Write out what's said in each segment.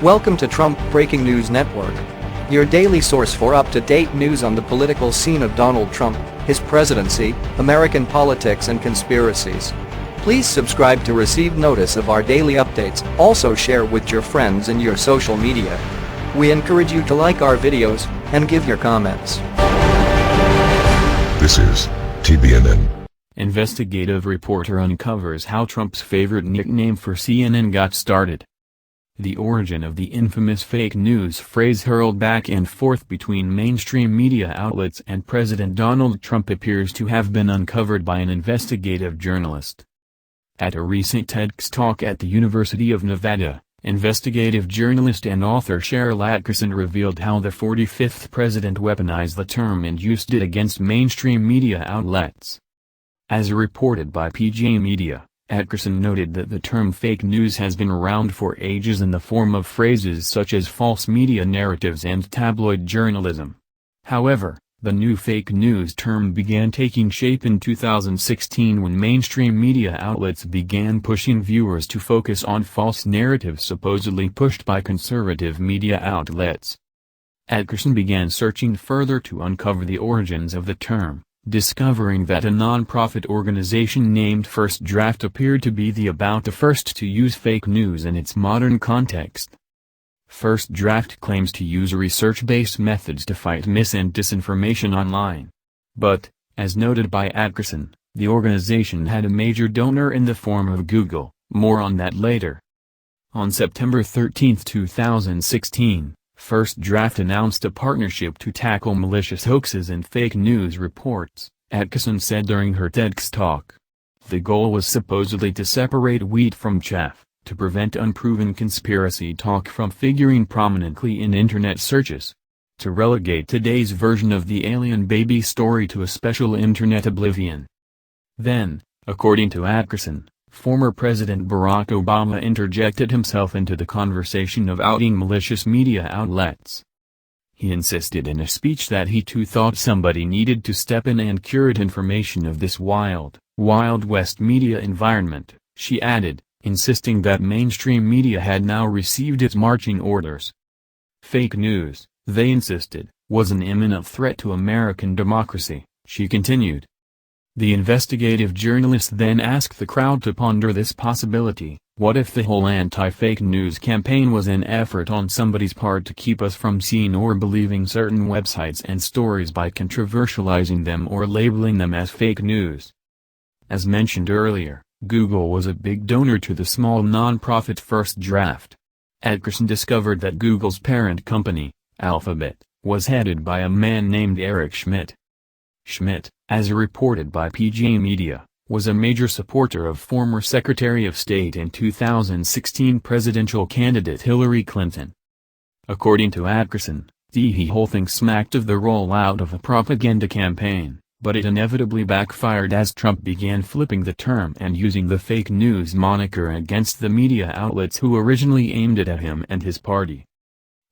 Welcome to Trump Breaking News Network, your daily source for up-to-date news on the political scene of Donald Trump, his presidency, American politics and conspiracies. Please subscribe to receive notice of our daily updates. Also share with your friends and your social media. We encourage you to like our videos and give your comments. This is TBNN. Investigative reporter uncovers how Trump's favorite nickname for CNN got started. The origin of the infamous fake news phrase hurled back and forth between mainstream media outlets and President Donald Trump appears to have been uncovered by an investigative journalist. At a recent TEDx Talk at the University of Nevada, investigative journalist and author Sharyl Attkisson revealed how the 45th president weaponized the term and used it against mainstream media outlets. As reported by PJ Media, Attkisson noted that the term fake news has been around for ages in the form of phrases such as false media narratives and tabloid journalism. However, the new fake news term began taking shape in 2016 when mainstream media outlets began pushing viewers to focus on false narratives supposedly pushed by conservative media outlets. Attkisson began searching further to uncover the origins of the term, discovering that a non-profit organization named First Draft appeared to be the first to use fake news in its modern context. First Draft claims to use research-based methods to fight mis- and disinformation online. But, as noted by Attkisson, the organization had a major donor in the form of Google. More on that later. On September 13, 2016, First Draft announced a partnership to tackle malicious hoaxes and fake news reports, Attkisson said during her TEDx talk. The goal was supposedly to separate wheat from chaff, to prevent unproven conspiracy talk from figuring prominently in internet searches, to relegate today's version of the alien baby story to a special internet oblivion. Then, according to Attkisson, former President Barack Obama interjected himself into the conversation of outing malicious media outlets. He insisted in a speech that he too thought somebody needed to step in and curate information of this wild, Wild West media environment, she added, insisting that mainstream media had now received its marching orders. Fake news, they insisted, was an imminent threat to American democracy, she continued. The investigative journalist then asked the crowd to ponder this possibility: what if the whole anti-fake news campaign was an effort on somebody's part to keep us from seeing or believing certain websites and stories by controversializing them or labeling them as fake news? As mentioned earlier, Google was a big donor to the small non-profit First Draft. Attkisson discovered that Google's parent company, Alphabet, was headed by a man named Eric Schmidt. Schmidt, as reported by PJ Media, was a major supporter of former Secretary of State and 2016 presidential candidate Hillary Clinton. According to Attkisson, the whole thing smacked of the rollout of a propaganda campaign, but it inevitably backfired as Trump began flipping the term and using the fake news moniker against the media outlets who originally aimed it at him and his party.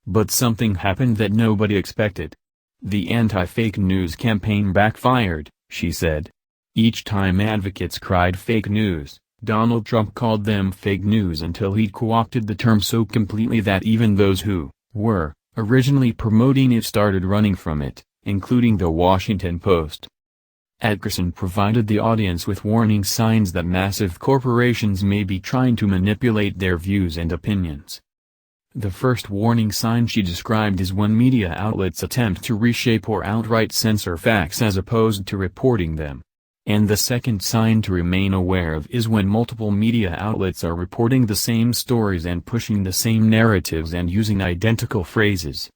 But something happened that nobody expected. The anti-fake news campaign backfired, she said. Each time advocates cried fake news, Donald Trump called them fake news until he'd co-opted the term so completely that even those who were originally promoting it started running from it, including the Washington Post. Attkisson provided the audience with warning signs that massive corporations may be trying to manipulate their views and opinions. The first warning sign she described is when media outlets attempt to reshape or outright censor facts as opposed to reporting them. And the second sign to remain aware of is when multiple media outlets are reporting the same stories and pushing the same narratives and using identical phrases.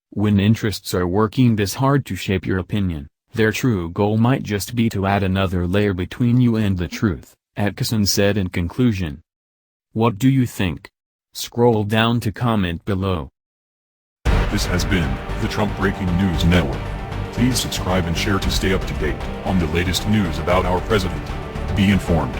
When interests are working this hard to shape your opinion, their true goal might just be to add another layer between you and the truth, Attkisson said in conclusion. What do you think? Scroll down to comment below. This has been the Trump Breaking News Network. Please subscribe and share to stay up to date on the latest news about our president. Be informed.